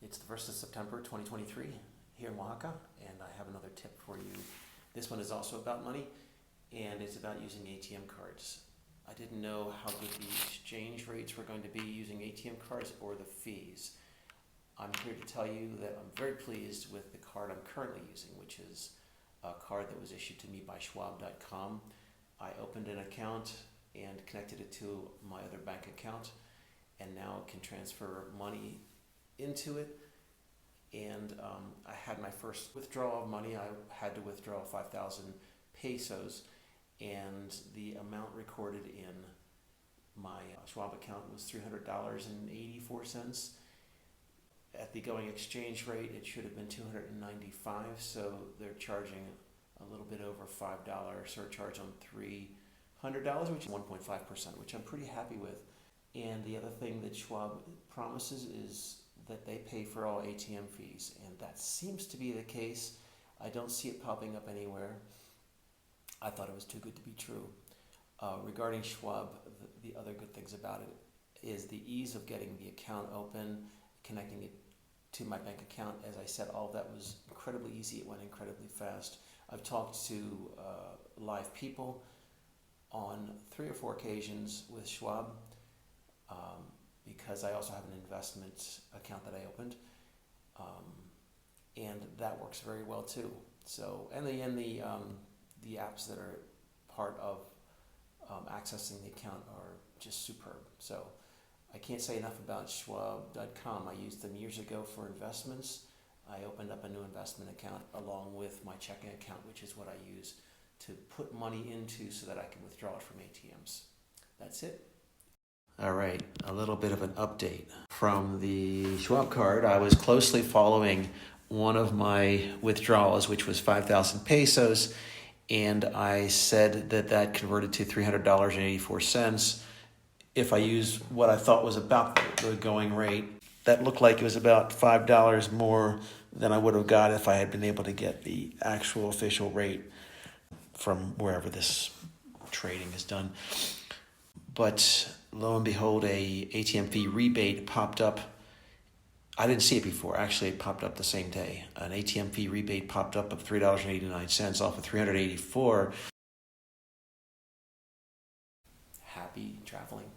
It's the 1st of September 2023 here in Oaxaca, and I have another tip for you. This one is also about money, and it's about using ATM cards. I didn't know how good the exchange rates were going to be using ATM cards or the fees. I'm here to tell you that I'm very pleased with the card I'm currently using, which is a card that was issued to me by Schwab.com. I opened an account and connected it to my other bank account, and now can transfer money into it. And I had my first withdrawal of money. I had to withdraw 5,000 pesos, and the amount recorded in my Schwab account was $300.84. At the going exchange rate, it should have been $295, so they're charging a little bit over $5 surcharge on $300, which is 1.5%, which I'm pretty happy with. And the other thing that Schwab promises is that they pay for all ATM fees, and that seems to be the case. I don't see it popping up anywhere. I thought it was too good to be true. Regarding Schwab, the other good things about it is the ease of getting the account open, connecting it to my bank account. As I said, all of that was incredibly easy. It went incredibly fast. I've talked to live people on 3 or 4 occasions with Schwab, because I also have an investment account that I opened, and that works very well too. So, and the apps that are part of accessing the account are just superb. So I can't say enough about Schwab.com. I used them years ago for investments. I opened up a new investment account along with my checking account, which is what I use to put money into so that I can withdraw it from ATMs. That's it. All right, a little bit of an update from the Schwab card. I was closely following one of my withdrawals, which was 5,000 pesos, and I said that converted to $300.84. If I use what I thought was about the going rate, that looked like it was about $5 more than I would have got if I had been able to get the actual official rate from wherever this trading is done. But lo and behold, a ATM fee rebate popped up. I didn't see it before. Actually, it popped up the same day. An ATM fee rebate popped up of $3.89 off of $384. Happy traveling.